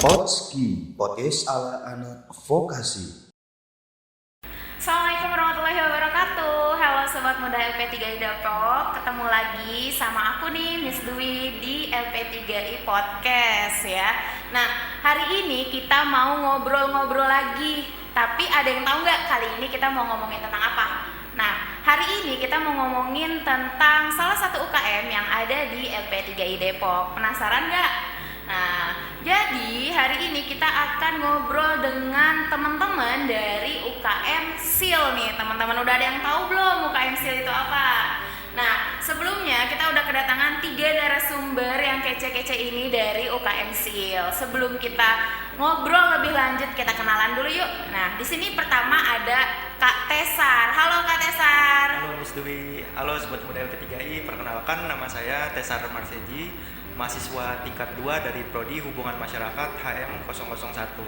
Potski, podcast ala anak vokasi. Assalamualaikum warahmatullahi wabarakatuh. Halo Sobat Muda LP3I Depok. Ketemu lagi sama aku nih Miss Dwi di LP3I Podcast ya. Nah, hari ini kita mau ngobrol-ngobrol lagi. Tapi ada yang tahu nggak kali ini kita mau ngomongin tentang apa? Nah, hari ini kita mau ngomongin tentang salah satu UKM yang ada di LP3I Depok. Penasaran nggak? Nah, jadi hari ini kita akan ngobrol dengan teman-teman dari UKM SIL nih. Teman-teman udah ada yang tahu belum UKM SIL itu apa? Nah, sebelumnya kita udah kedatangan 3 narasumber yang kece-kece ini dari UKM SIL. Sebelum kita ngobrol lebih lanjut, kita kenalan dulu yuk. Nah, di sini pertama ada Kak Tesar. Halo Kak Tesar. Halo Miss Dwi, halo Sobat Muda LP3I. Perkenalkan, nama saya Tesar Marseji, mahasiswa tingkat 2 dari Prodi Hubungan Masyarakat HM001.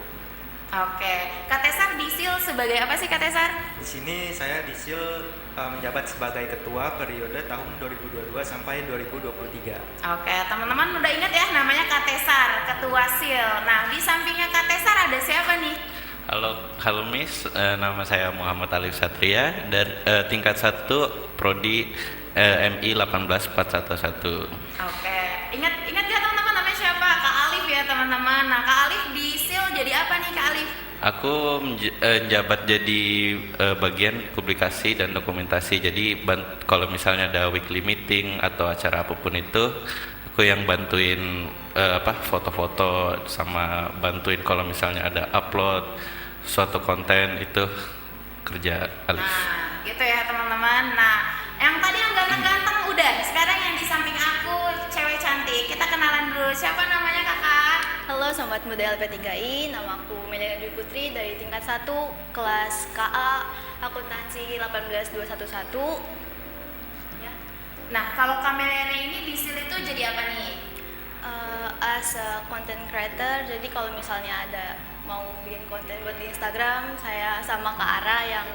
Oke, Kak Tesar di SIL sebagai apa sih Kak Tesar? Di sini saya di SIL menjabat sebagai ketua periode tahun 2022 sampai 2023. Oke, teman-teman udah ingat ya namanya Kak Tesar, ketua SIL. Nah, di sampingnya Kak Tesar ada siapa nih? Halo Miss, nama saya Muhammad Alif Satria dari tingkat 1 Prodi MI 18411. Oke, ingat ya teman-teman namanya siapa? Kak Alif ya teman-teman. Nah, Kak Alif di SIL jadi apa nih Kak Alif? Aku menjabat jadi bagian publikasi dan dokumentasi. Jadi kalau misalnya ada weekly meeting atau acara apapun itu, aku yang bantuin foto-foto sama bantuin kalau misalnya ada upload suatu konten, itu kerja Alif. Nah, gitu ya teman-teman. Nah, yang tadi yang ganteng-ganteng udah. Sekarang yang di samping aku cewek cantik. Kita kenalan dulu. Siapa namanya Kakak? Halo Sobat Muda LP3I, nama aku Melia Dwi Putri dari tingkat 1 kelas KA Akuntansi 18211. Ya. Nah, kalau Kameliana ini di SIL itu jadi apa nih? As a content creator, jadi kalau misalnya ada mau bikin konten buat di Instagram, saya sama Kak Ara yang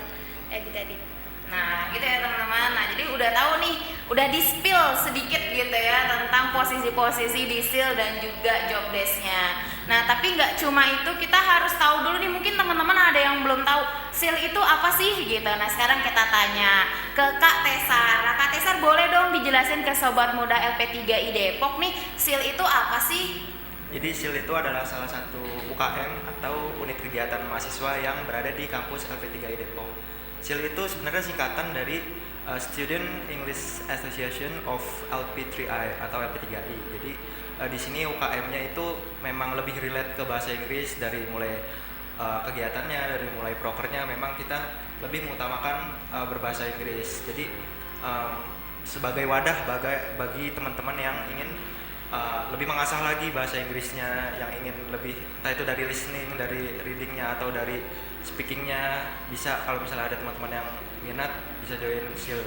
edit-edit. Nah, gitu ya teman-teman. Nah, jadi udah tahu nih, udah di-spill sedikit gitu ya tentang posisi-posisi di SIL dan juga job desk-nya. Nah, tapi nggak cuma itu, kita harus tahu dulu nih, mungkin teman-teman ada yang belum tahu SIL itu apa sih gitu. Nah, sekarang kita tanya ke Kak Tesar. Nah, Kak Tesar boleh dong dijelasin ke Sobat Muda LP3I Depok nih, SIL itu apa sih? Jadi SIL itu adalah salah satu UKM atau unit kegiatan mahasiswa yang berada di kampus LP3I Depok. SIL itu sebenarnya singkatan dari Student English Association of LP3I atau LP3I. Jadi di sini UKM-nya itu memang lebih relate ke bahasa Inggris, dari mulai kegiatannya, dari mulai prokernya memang kita lebih mengutamakan berbahasa Inggris. Jadi sebagai wadah bagi teman-teman yang ingin lebih mengasah lagi bahasa Inggrisnya, yang ingin lebih, entah itu dari listening, dari readingnya, atau dari speakingnya, bisa kalau misalnya ada teman-teman yang minat bisa join SIL.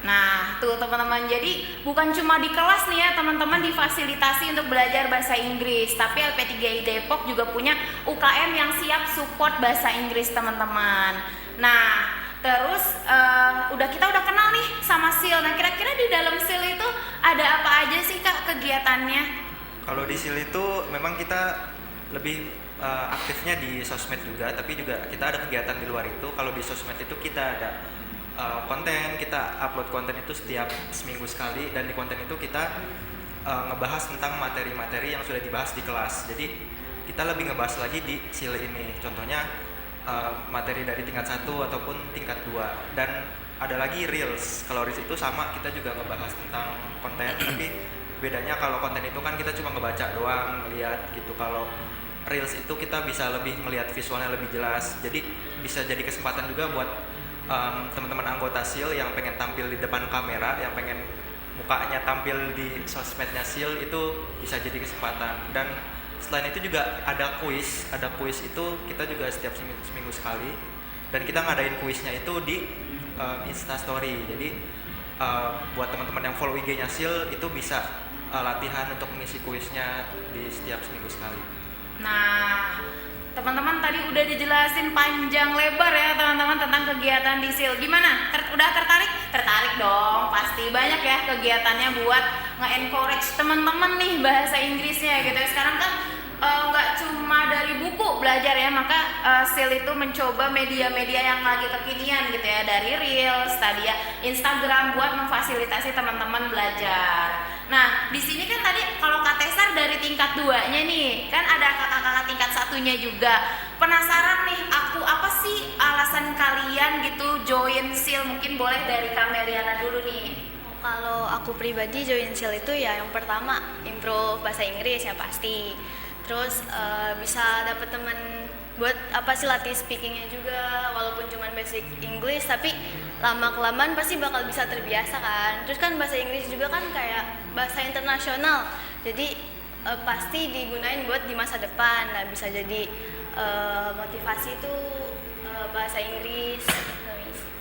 Nah, tuh teman-teman, jadi bukan cuma di kelas nih ya teman-teman difasilitasi untuk belajar bahasa Inggris, tapi LP3I Depok juga punya UKM yang siap support bahasa Inggris teman-teman. Nah, terus kita udah kenal nih sama SIL. Nah, kira-kira di dalam SIL itu ada apa aja sih Kak kegiatannya? Kalau di SIL itu memang kita lebih aktifnya di sosmed juga, tapi juga kita ada kegiatan di luar itu. Kalau di sosmed itu kita ada konten, kita upload konten itu setiap seminggu sekali, dan di konten itu kita ngebahas tentang materi-materi yang sudah dibahas di kelas. Jadi kita lebih ngebahas lagi di SIL ini. Contohnya materi dari tingkat 1 ataupun tingkat 2. Dan ada lagi Reels. Kalau Reels itu sama, kita juga ngebahas tentang konten, tapi bedanya kalau konten itu kan kita cuma ngebaca doang, ngeliat gitu. Kalau Reels itu kita bisa lebih melihat visualnya lebih jelas. Jadi bisa jadi kesempatan juga buat teman-teman anggota SIL yang pengen tampil di depan kamera, yang pengen mukanya tampil di sosmednya SIL, itu bisa jadi kesempatan. Dan selain itu juga ada kuis itu kita juga setiap seminggu sekali, dan kita ngadain kuisnya itu di Instastory. Jadi buat teman-teman yang follow IG-nya SIL itu bisa latihan untuk mengisi kuisnya di setiap seminggu sekali. Nah, teman-teman tadi udah dijelasin panjang lebar ya teman-teman tentang kegiatan di SIL. Gimana? Udah tertarik? Tertarik dong, pasti banyak ya kegiatannya buat nge-encourage teman-teman nih bahasa Inggrisnya gitu. Sekarang kan nggak belajar ya, maka SIL itu mencoba media-media yang lagi kekinian gitu ya, dari Reels, tadi ya, Instagram buat memfasilitasi teman-teman belajar. Nah, di sini kan tadi kalau Katesar dari tingkat 2-nya nih, kan ada kakak-kakak tingkat 1-nya juga. Penasaran nih, apa sih alasan kalian gitu join SIL? Mungkin boleh dari Kameliana dulu nih. Kalau aku pribadi join SIL itu ya yang pertama improve bahasa Inggris ya pasti. Terus bisa dapet temen buat latih speakingnya juga, walaupun cuma basic English tapi lama kelamaan pasti bakal bisa terbiasa kan. Terus kan bahasa Inggris juga kan kayak bahasa internasional, jadi pasti digunain buat di masa depan. Nah bisa jadi motivasi itu bahasa Inggris.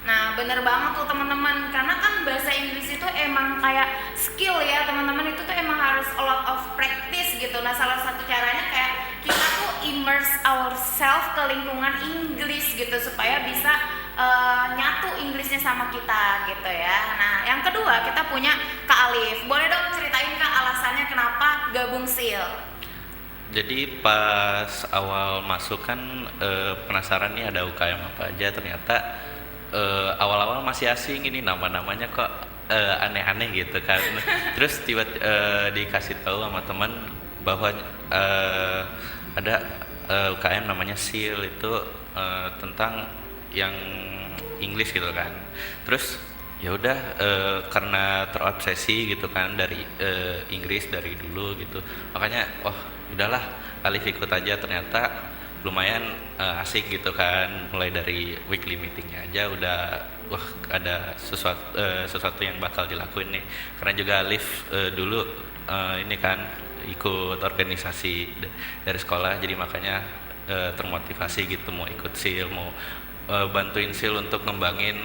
Nah bener banget tuh teman-teman, karena kan bahasa Inggris itu emang kayak skill ya teman-teman, itu tuh emang harus a lot of practice gitu. Nah salah satu caranya kayak kita tuh immerse ourselves ke lingkungan Inggris gitu, supaya bisa nyatu Inggrisnya sama kita gitu ya. Nah yang kedua kita punya Kak Alif, boleh dong ceritain Kak alasannya kenapa gabung SIL? Jadi pas awal masuk kan penasaran nih ada UKM apa aja, ternyata awal-awal masih asing, ini nama-namanya kok aneh-aneh gitu kan. Terus dikasih tahu sama teman bahwa ada UKM namanya SIL, itu tentang yang English gitu kan. Terus ya udah karena terobsesi gitu kan dari Inggris dari dulu gitu, makanya udahlah Alif ikut aja. Ternyata lumayan asik gitu kan, mulai dari weekly meetingnya aja udah ada sesuatu yang bakal dilakuin nih, karena juga Alif dulu ini kan ikut organisasi dari sekolah, jadi makanya termotivasi gitu mau ikut SIL, mau bantuin SIL untuk ngembangin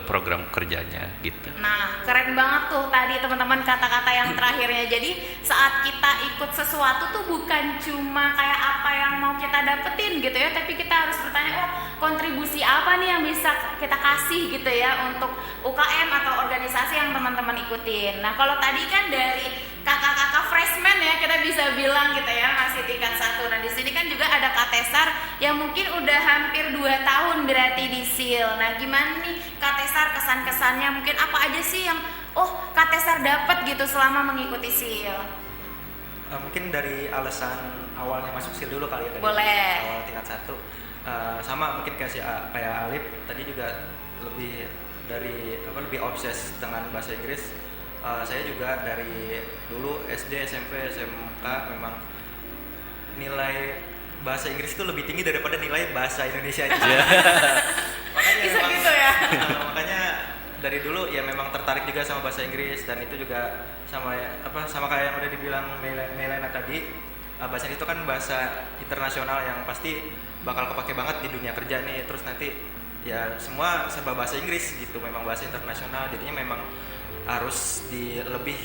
program kerjanya gitu. Nah keren banget tuh tadi teman-teman kata-kata yang terakhirnya. Jadi saat kita ikut sesuatu tuh bukan cuma kayak apa yang mau kita dapetin gitu ya, tapi kita harus bertanya kontribusi apa nih yang bisa kita kasih gitu ya untuk UKM atau organisasi yang teman-teman ikutin. Nah kalau tadi kan dari kakak-kakak freshman ya kita bisa bilang gitu ya, masih tingkat 1. Nah di sini kan juga ada Katesar yang mungkin udah hampir 2 tahun berarti di SIL. Nah gimana nih Katesar kesan-kesannya, mungkin apa aja sih yang Katesar dapat gitu selama mengikuti SIL? Mungkin dari alasan awalnya masuk SIL dulu kali ya. Boleh. Awal tingkat 1 sama mungkin kayak Alif tadi juga lebih obses dengan bahasa Inggris. Saya juga dari dulu SD, SMP, SMK memang nilai bahasa Inggris itu lebih tinggi daripada nilai bahasa Indonesia aja. Makanya Bisa memang, gitu ya. makanya dari dulu ya memang tertarik juga sama bahasa Inggris, dan itu juga sama kayak yang udah dibilang Melena tadi, bahasa itu kan bahasa internasional yang pasti bakal kepake banget di dunia kerja nih. Terus nanti ya semua serba bahasa Inggris gitu, memang bahasa internasional, jadinya memang harus lebih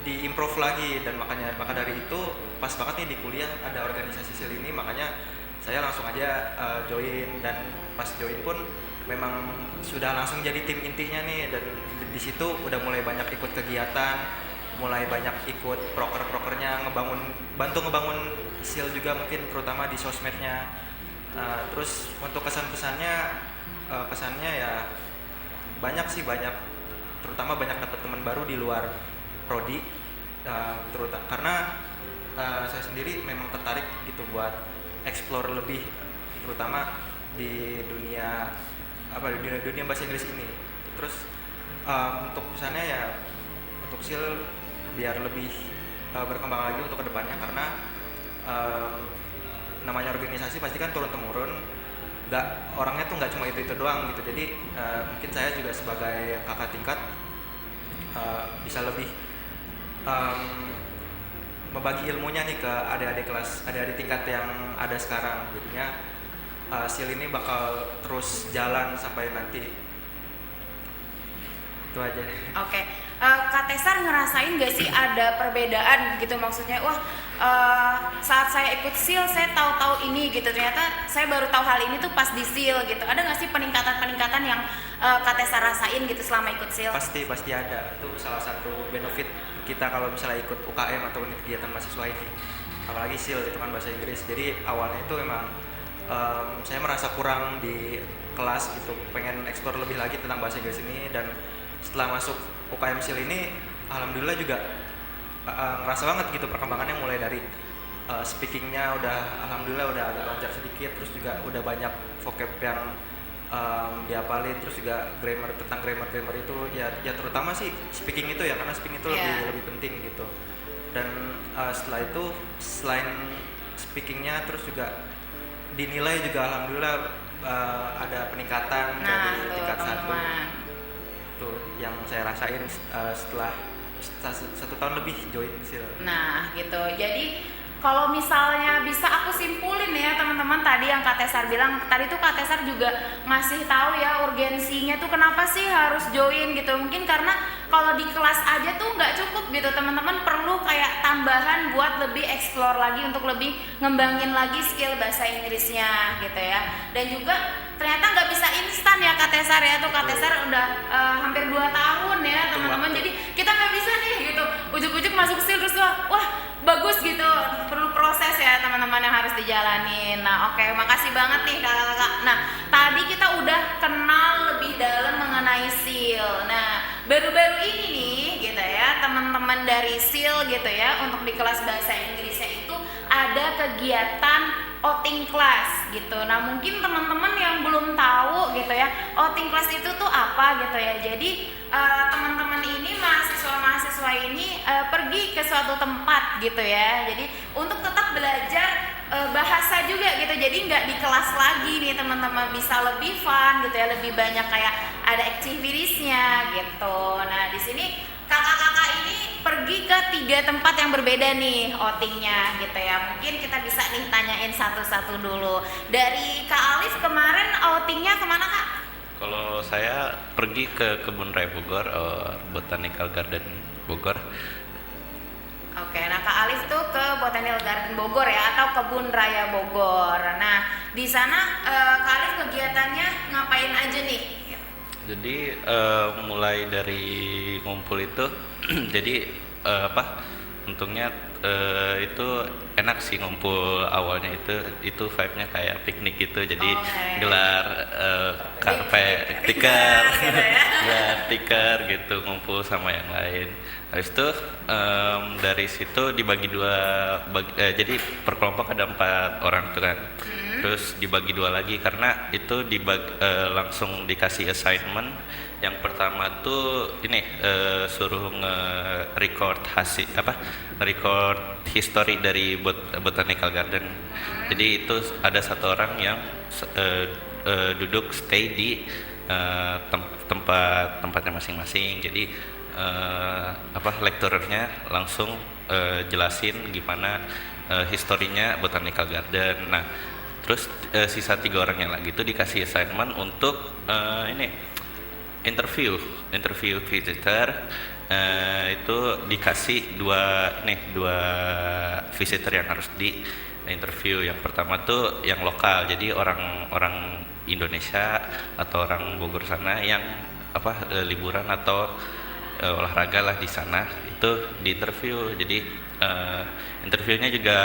diimprove lagi. Dan maka dari itu pas banget nih di kuliah ada organisasi SIL ini, makanya saya langsung aja join. Dan pas join pun memang sudah langsung jadi tim intinya nih, dan di situ udah mulai banyak ikut kegiatan, mulai banyak ikut prokernya, bantu ngebangun SIL juga mungkin terutama di sosmednya. Terus untuk kesannya ya banyak, terutama banyak dapat teman baru di luar prodi, terutama karena saya sendiri memang tertarik gitu buat explore lebih, terutama di dunia bahasa Inggris ini. Terus untuk pesannya ya untuk SIL biar lebih berkembang lagi untuk kedepannya, karena namanya organisasi pasti kan turun temurun, orangnya tuh nggak cuma itu doang gitu. Jadi mungkin saya juga sebagai kakak tingkat bisa lebih membagi ilmunya nih ke adik-adik tingkat yang ada sekarang. Jadinya SIL ini bakal terus jalan sampai nanti. Itu aja. Oke. Katesar ngerasain gak sih ada perbedaan gitu, maksudnya saat saya ikut SIL saya tahu ini gitu, ternyata saya baru tahu hal ini tuh pas di SIL gitu. Ada gak sih peningkatan yang Katesar rasain gitu selama ikut SIL? Pasti ada. Itu salah satu benefit kita kalau misalnya ikut UKM atau kegiatan mahasiswa ini, apalagi SIL itu kan bahasa Inggris. Jadi awalnya itu emang saya merasa kurang di kelas gitu, pengen explore lebih lagi tentang bahasa Inggris ini. Dan setelah masuk UKM SIL ini alhamdulillah juga ngerasa banget gitu perkembangannya, mulai dari speakingnya alhamdulillah udah agak lancar sedikit, terus juga udah banyak vocab yang dihafalin, terus juga tentang grammar itu ya terutama sih speaking itu ya, karena speaking itu lebih penting gitu. Dan setelah itu selain speakingnya, terus juga dinilai juga alhamdulillah ada peningkatan dari tingkat 1. Tuh yang saya rasain setelah 1 tahun lebih join SIL. Nah gitu, jadi kalau misalnya bisa aku simpulin ya teman-teman, tadi yang Kak Tesar bilang, tadi tuh Kak Tesar juga ngasih tahu ya urgensinya tuh kenapa sih harus join gitu. Mungkin karena kalau di kelas aja tuh nggak cukup gitu, teman-teman perlu kayak tambahan buat lebih explore lagi, untuk lebih ngembangin lagi skill bahasa Inggrisnya gitu ya. Dan juga ternyata nggak bisa instan ya Kak Tesar ya, tuh Kak Tesar udah hampir 2 tahun ya teman-teman. Jadi kita nggak bisa nih gitu ujuk-ujuk masuk SIL terus wah bagus gitu, perlu proses ya teman-teman yang harus dijalanin. Nah oke, makasih banget nih kakak-kakak. Nah tadi kita udah kenal lebih dalam mengenai SIL. Nah baru-baru ini nih gitu ya teman-teman dari SIL gitu ya, untuk di kelas bahasa Inggrisnya itu ada kegiatan outing class gitu. Nah mungkin teman-teman yang belum tahu gitu ya, outing class itu tuh apa gitu ya. Jadi teman-teman ini, mahasiswa ini pergi ke suatu tempat gitu ya. Jadi untuk tetap belajar bahasa juga gitu. Jadi nggak di kelas lagi nih teman-teman, bisa lebih fun gitu ya, lebih banyak kayak ada activitiesnya gitu. Nah di sini kakak-kakak ini pergi ke 3 tempat yang berbeda nih outingnya gitu ya. Mungkin kita bisa nih tanyain satu-satu dulu. Dari Kak Alif kemarin outingnya kemana Kak? Kalau saya pergi ke Kebun Raya Bogor, Botanical Garden Bogor. Oke, nah Kak Alif tuh ke Botanical Garden Bogor ya, atau Kebun Raya Bogor. Nah di sana Kak Alif kegiatannya ngapain aja nih? Jadi mulai dari ngumpul itu, jadi untungnya itu enak sih ngumpul awalnya, itu vibe-nya kayak piknik gitu. Jadi gelar karpet tikar gitu ya. gelar tikar gitu, ngumpul sama yang lain. Habis itu dari situ dibagi jadi per kelompok ada 4 orang tuh kan. Terus dibagi 2 lagi, karena itu langsung dikasih assignment. Yang pertama tuh ini suruh record record history dari Botanical Garden. Jadi itu ada 1 orang yang duduk stay di tempatnya masing-masing. Jadi lecturernya langsung jelasin gimana historinya Botanical Garden. Nah terus sisa 3 orangnya lagi itu dikasih assignment untuk interview visitor. Itu dikasih 2 visitor yang harus di interview. Yang pertama tuh yang lokal, jadi orang Indonesia atau orang Bogor sana yang liburan atau olahraga lah di sana, itu di interview. Jadi interviewnya juga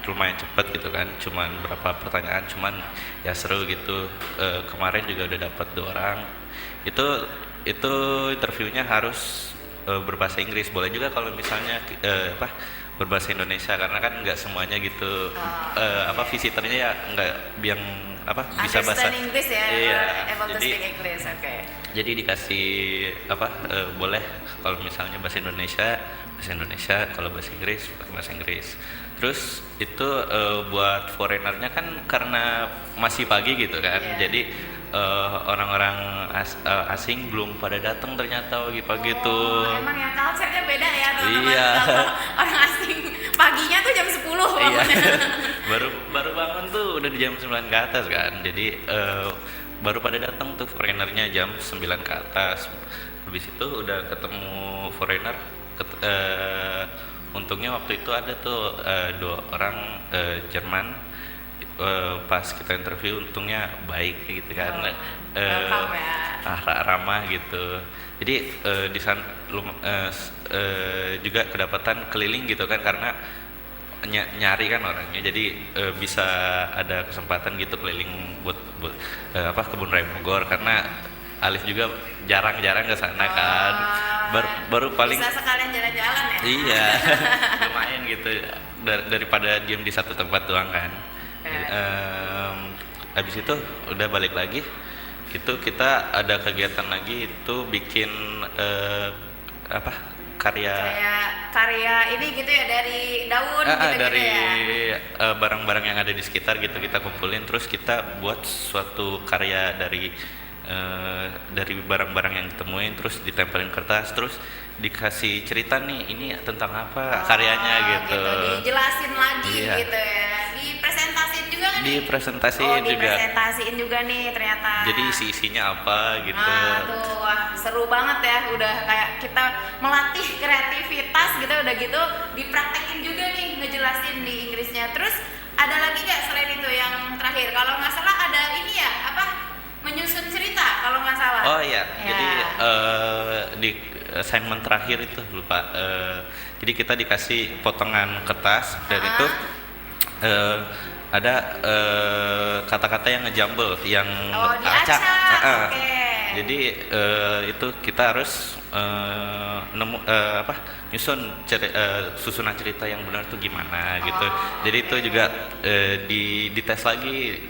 lumayan cepet gitu kan, cuman berapa pertanyaan, cuman ya seru gitu. Kemarin juga udah dapat 2 orang. Itu interviewnya harus berbahasa Inggris. Boleh juga kalau misalnya berbahasa Indonesia, karena kan nggak semuanya gitu. Visitornya ya nggak yang bisa bahasa Inggris ya, able to speak English. Jadi dikasih boleh kalau misalnya bahasa Indonesia, kalau bahasa Inggris bahasa Inggris. Terus itu buat foreignernya kan karena masih pagi gitu kan, jadi orang-orang asing belum pada datang ternyata pagi-pagi tuh. Emang ya culture-nya beda ya teman-teman. Iya. Orang asing paginya tuh jam 10 Iya. baru bangun tuh udah di jam 9 ke atas kan. Jadi baru pada datang tuh foreignernya jam 9 ke atas. Habis itu udah ketemu foreigner. Untungnya waktu itu ada tuh 2 orang Jerman. Pas kita interview untungnya baik gitu kan. Ramah gitu. Jadi di sana juga kedapatan keliling gitu kan, karena nyari kan orangnya, jadi bisa ada kesempatan gitu keliling buat kebun raya Bogor, karena Alif juga jarang-jarang ke sana kan. Baru paling bisa sekalian jalan-jalan ya. Iya. Lumayan gitu daripada diem di satu tempat doang kan. Habis itu udah balik lagi. Itu kita ada kegiatan lagi, itu bikin karya ini gitu ya, dari daun gitu dari ya. Barang-barang yang ada di sekitar gitu kita kumpulin, terus kita buat suatu karya dari barang-barang yang ditemuin, terus ditempelin kertas, terus dikasih cerita nih ini tentang apa karyanya gitu. Dijelasin lagi Iya. gitu ya. Dipresentasiin juga kan? Dipresentasiin juga. Dipresentasiin juga nih ternyata. Jadi isi-isinya apa gitu. Nah, tuh, wah, seru banget ya. Udah kayak kita melatih kreativitas gitu, udah gitu dipraktekin juga nih ngejelasin di Inggrisnya. Terus ada lagi nggak selain itu yang terakhir? Kalau nggak salah ada ini ya, menyusun cerita kalau nggak salah. Oh iya, Ya. jadi di assignment terakhir itu lupa. Jadi kita dikasih potongan kertas dan itu ada kata-kata yang ngejambel, yang diacak. Oke. Jadi itu kita harus nyusun susunan cerita yang benar tuh gimana gitu. Jadi itu juga dites lagi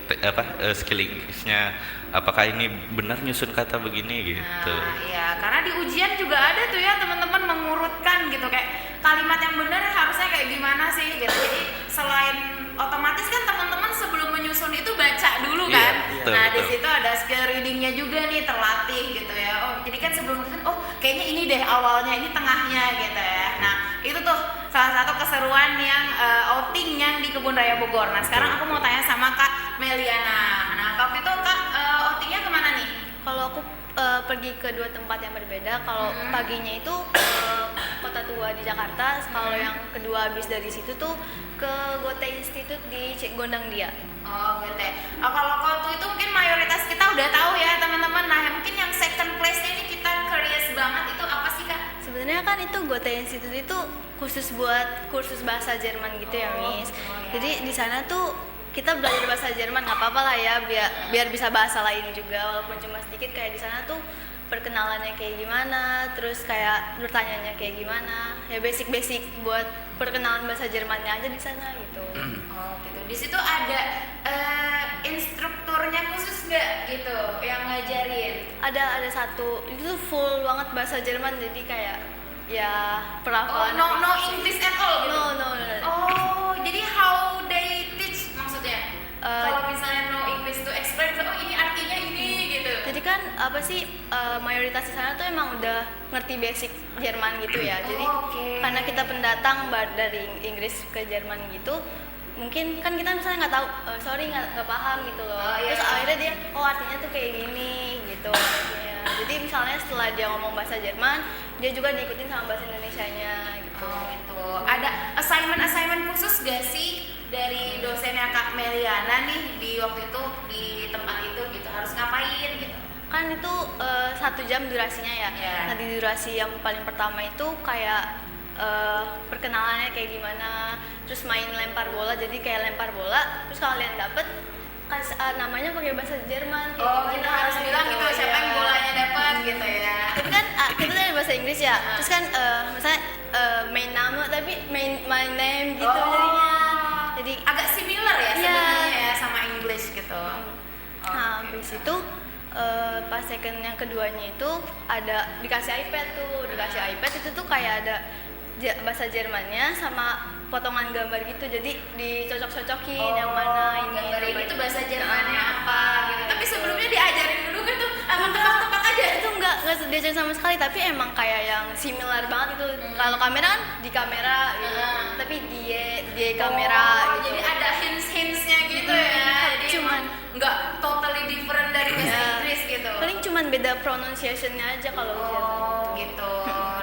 skill Inggrisnya, apakah ini benar nyusun kata begini gitu. Nah, iya, karena di ujian juga ada tuh ya teman-teman mengurutkan gitu, kayak kalimat yang benar harusnya kayak gimana sih gitu. Jadi selain otomatis kan teman-teman sebelum menyusun itu baca dulu Iya, kan. betul, Nah, di betul. situ ada skill readingnya juga nih, terlatih gitu ya. Oh, jadi kan sebelum menyusun, oh kayaknya ini deh awalnya, ini tengahnya gitu ya. Nah, itu tuh salah satu keseruan yang outing yang di Kebun Raya Bogor. Nah, sekarang aku mau tanya sama Kak Meliana. Nah, waktu itu Kak outingnya kemana nih? Kalau aku pergi ke dua tempat yang berbeda. Kalau paginya itu ke Kota Tua di Jakarta. Kalau yang kedua habis dari situ tuh ke Goethe Institute di Gondang Dia. Oh gitu ya. Kalau waktu itu mungkin mayoritas kita udah tahu ya teman-teman. Nah mungkin yang second place-nya ini kita curious banget, itu apa sih Kak? Sebenarnya kan itu Goethe Institute itu khusus buat kursus bahasa Jerman gitu ya, Miss. ya. Jadi di sana tuh kita belajar bahasa Jerman, nggak apa-apa lah ya, biar bisa bahasa lain juga, walaupun cuma sedikit. Kayak di sana tuh perkenalannya kayak gimana, terus kayak bertanyanya kayak gimana, ya basic buat perkenalan bahasa Jermannya aja di sana gitu. Oh gitu. Di situ ada instrukturnya khusus nggak gitu yang ngajarin? Ada satu itu tuh full banget bahasa Jerman, jadi kayak ya Oh pelafalan. no English at all gitu? No. Oh jadi how they teach maksudnya? Eh, Kalau misalnya no English to explain, oh ini artinya ini gitu. Jadi kan apa sih mayoritas di sana tuh emang udah ngerti basic Jerman gitu ya. Jadi Oke. karena kita pendatang dari Inggris ke Jerman gitu, mungkin kan kita misalnya nggak tahu, sorry nggak paham gitu loh. Oh, iya. Terus akhirnya dia, oh artinya tuh kayak gini gitu artinya. Jadi misalnya setelah dia ngomong bahasa Jerman, dia juga diikutin sama bahasa Indonesianya gitu. Oh gitu. Ada assignment khusus gak sih dari dosennya Kak Meliana nih di waktu itu di tempat itu gitu, harus ngapain gitu? Kan itu 1 jam durasinya ya. Iya. Nah di durasi yang paling pertama itu kayak perkenalannya kayak gimana, terus main lempar bola, jadi kayak lempar bola, terus kalau kalian dapet namanya pakai bahasa Jerman kayak Oh gimana, kita harus bilang gitu siapa yang bolanya dapat gitu ya. tapi kan kita dari bahasa Inggris ya, terus kan misalnya main nama tapi my name gitu jadinya, jadi agak similar ya Iya. sebenarnya ya sama English gitu. nah habis itu pas second yang keduanya itu ada dikasih iPad itu tuh kayak ada bahasa Jermannya sama potongan gambar gitu, jadi dicocok-cocokin yang mana ini gambar ini tuh bahasa Jermannya Ah. apa gitu. Tapi sebelumnya diajarin dulu kan tuh tebak-tebak aja. itu nggak diajarin sama sekali, tapi emang kayak yang similar banget itu. Kalau kamera kan di kamera gitu, tapi dia kamera gitu. Jadi ada hints-hintsnya gitu ya. Jadi Cuman nggak totally different dari bahasa Ya. Inggris gitu. paling cuman beda pronunciation-nya aja kalau Jerman. Oh gitu.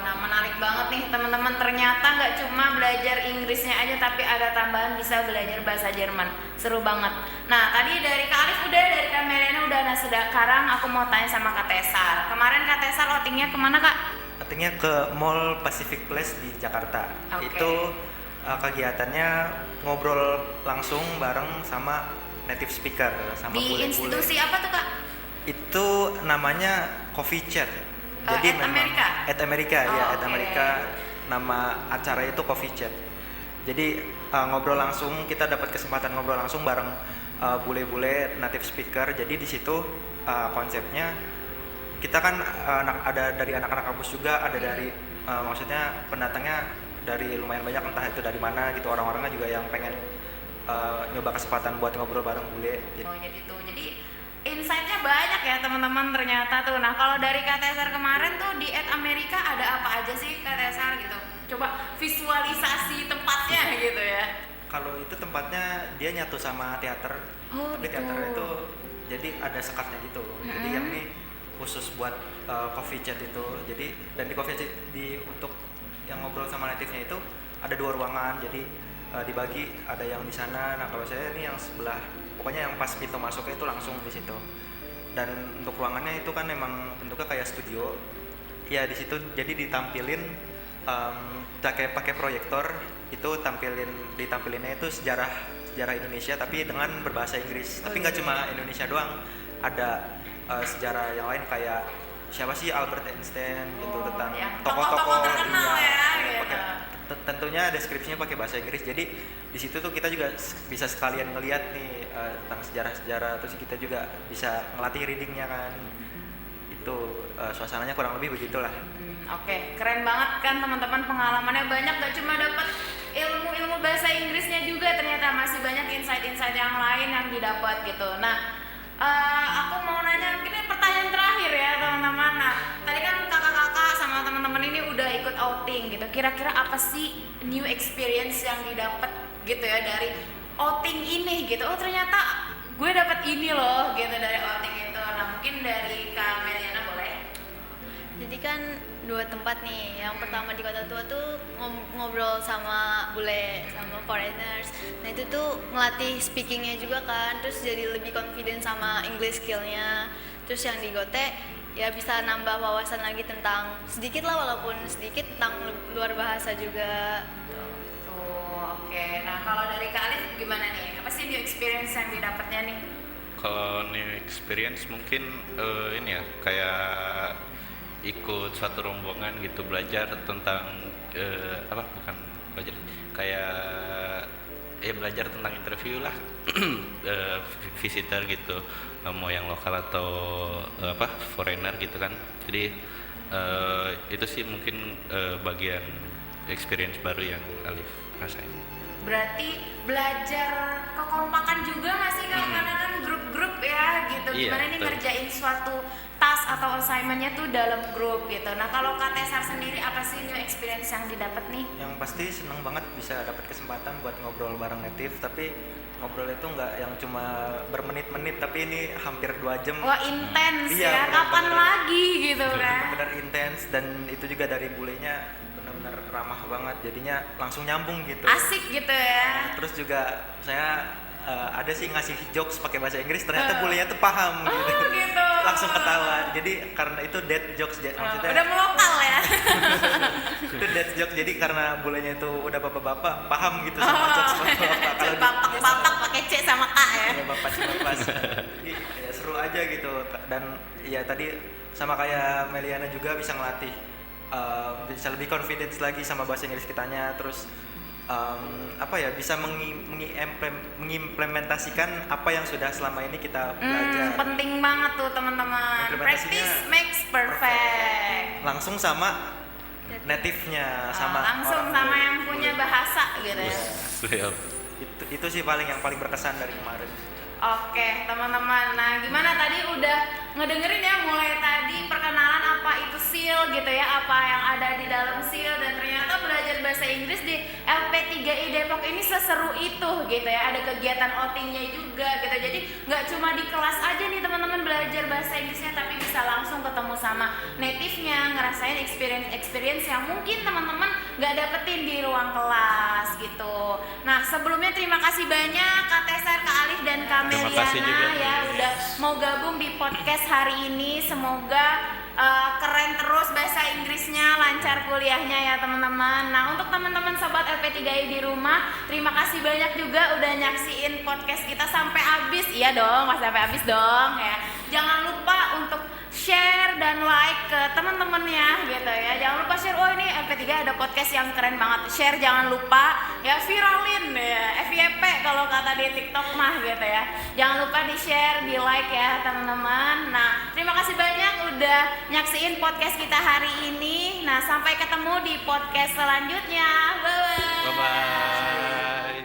Nah menarik banget nih teman-teman, ternyata nggak cuma belajar Inggrisnya aja tapi ada tambahan bisa belajar bahasa Jerman. Seru banget. Nah tadi dari Kak Alif udah, dari Kak Meliana udah. Nah sekarang aku mau tanya sama Kak Tesar. Kemarin Kak Tesar outingnya kemana Kak? Artinya ke Mall Pacific Place di Jakarta. Oke. Itu kegiatannya ngobrol langsung bareng sama native speaker sama Di bule-bule. institusi apa tuh Kak? Itu namanya Coffee Chat. Jadi At America? At America ya, Oh, At oke. America. Nama acara itu Coffee Chat. Jadi ngobrol langsung, kita dapat kesempatan ngobrol langsung bareng bule-bule native speaker. Jadi di situ konsepnya kita kan ada dari anak-anak kampus juga, ada dari maksudnya pendatangnya dari lumayan banyak, entah itu dari mana gitu, orang-orangnya juga yang pengen nyoba kesempatan buat ngobrol bareng bule. Oh jadi tuh, jadi insight-nya banyak ya teman-teman ternyata tuh. Nah kalau dari KTSR kemarin tuh di At America ada apa aja sih KTSR gitu? Coba visualisasi tempatnya gitu ya. Kalau itu tempatnya dia nyatu sama teater, Oh, tapi gitu. teater itu jadi ada sekatnya gitu. Jadi yang ini khusus buat coffee chat itu. Jadi dan di coffee chat untuk yang ngobrol sama native-nya itu ada 2 ruangan. Jadi dibagi, ada yang di sana. Nah kalau saya ini yang sebelah, pokoknya yang pas pintu masuknya itu langsung di situ. Dan untuk ruangannya itu kan memang bentuknya kayak studio. Ya di situ jadi ditampilin pakai proyektor itu ditampilinnya itu sejarah Indonesia tapi dengan berbahasa Inggris. Tapi nggak cuma Indonesia doang, ada sejarah yang lain kayak siapa sih Albert Einstein gitu, tentang ya. tokoh-tokoh Tokoh-tokoh terkenal ya, gitu. Tentunya deskripsinya pakai bahasa Inggris. Jadi di situ tuh kita juga bisa sekalian ngeliat nih tentang sejarah-sejarah, terus kita juga bisa ngelatih readingnya kan. Itu suasananya kurang lebih begitulah. Oke, keren banget kan teman-teman, pengalamannya banyak, gak cuma dapat ilmu bahasa Inggrisnya juga, ternyata masih banyak insight-insight yang lain yang didapat gitu. Nah, aku mau nanya, mungkin ini pertanyaan terakhir ya teman-teman. Nah, tadi kan kakak-kakak sama teman-teman ini udah ikut outing gitu. Kira-kira apa sih new experience yang didapat gitu ya dari outing ini gitu? Oh ternyata gue dapat ini loh gitu dari outing itu. Nah mungkin dari Kak Meliana boleh? Jadi kan 2 tempat nih. Yang pertama di Kota Tua tuh ngobrol sama bule, sama foreigners. Nah itu tuh ngelatih speakingnya juga kan. Terus jadi lebih confident sama English skillnya. Terus yang di Gote ya bisa nambah wawasan lagi tentang sedikit lah, walaupun sedikit, tentang luar bahasa juga. Tuh, oke. Nah kalau dari Kak Alif gimana nih? Apa sih new experience yang didapatnya nih? Kalau new experience mungkin ini ya, kayak ikut suatu rombongan gitu, belajar tentang bukan belajar, kayak belajar tentang interview lah. Visitor gitu, mau yang lokal atau foreigner gitu kan. Jadi itu sih mungkin bagian experience baru yang Alif rasain. Berarti belajar kekompakan juga nggak sih Kak? Karena kan grup-grup ya gitu. Iya, Gimana nih betul. ngerjain suatu task atau assignment-nya tuh dalam grup gitu. Nah kalau Kak Tesar sendiri apa sih new experience yang didapat nih? Yang pasti seneng banget bisa dapat kesempatan buat ngobrol bareng native, tapi ngobrol itu nggak yang cuma bermenit-menit, tapi ini hampir 2 jam. Wah intens Iya, ya, kapan bener-bener. lagi gitu kan? Benar-benar intens, dan itu juga dari bulenya benar-benar ramah banget, jadinya langsung nyambung gitu. Asik gitu ya. Terus juga saya ada sih ngasih jokes pakai bahasa Inggris, ternyata bulenya tuh paham gitu. Gitu. Langsung ketawa. Jadi karena itu dead jokes, maksudnya Udah melokal ya. itu dead jokes, jadi karena bulenya itu udah bapak-bapak paham gitu sama jokes bapak-bapak. Kalau Bapak pakai C sama K ya. ya bapak sih bapak. Jadi ya seru aja gitu, dan ya tadi sama kayak Meliana juga bisa ngelatih bisa lebih confidence lagi sama bahasa Inggris kitanya. Terus bisa mengimplementasikan apa yang sudah selama ini kita belajar. Penting banget tuh teman-teman. Implementasinya Practice makes perfect. Langsung sama native-nya, sama Langsung orang sama bule. yang punya bahasa gitu ya. Siap. Itu sih yang paling berkesan dari kemarin. Oke teman-teman, nah gimana tadi udah ngedengerin ya mulai tadi perkenalan apa itu SEAL gitu ya, apa yang ada di dalam SEAL, dan ternyata belajar bahasa Inggris di LP3I Depok ini seseru itu gitu ya, ada kegiatan outingnya juga gitu, jadi nggak cuma di kelas aja nih teman-teman belajar bahasa Inggrisnya, tapi bisa langsung ketemu sama native-nya, ngerasain experience yang mungkin teman-teman nggak dapetin di ruang kelas gitu. Nah sebelumnya terima kasih banyak Kak Tesar, Kak Alif, dan Kak Terima kasih Meliana juga. ya udah mau gabung di podcast hari ini. Semoga keren terus bahasa Inggrisnya, lancar kuliahnya ya teman-teman. Nah untuk teman-teman sobat LP3I di rumah, terima kasih banyak juga udah nyaksiin podcast kita sampai habis. Iya dong, mas sampai habis dong ya. Jangan lupa untuk share dan like ke teman-temannya gitu ya. Jangan lupa share, oh ini LP3 ada podcast yang keren banget. Share jangan lupa ya, viralin ya, FYP kalau kata di TikTok mah gitu ya. Jangan lupa di share, di like ya teman-teman. Nah terima kasih banyak udah nyaksiin podcast kita hari ini. Nah sampai ketemu di podcast selanjutnya. Bye bye.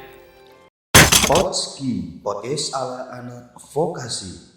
Potski, podcast ala anak vokasi.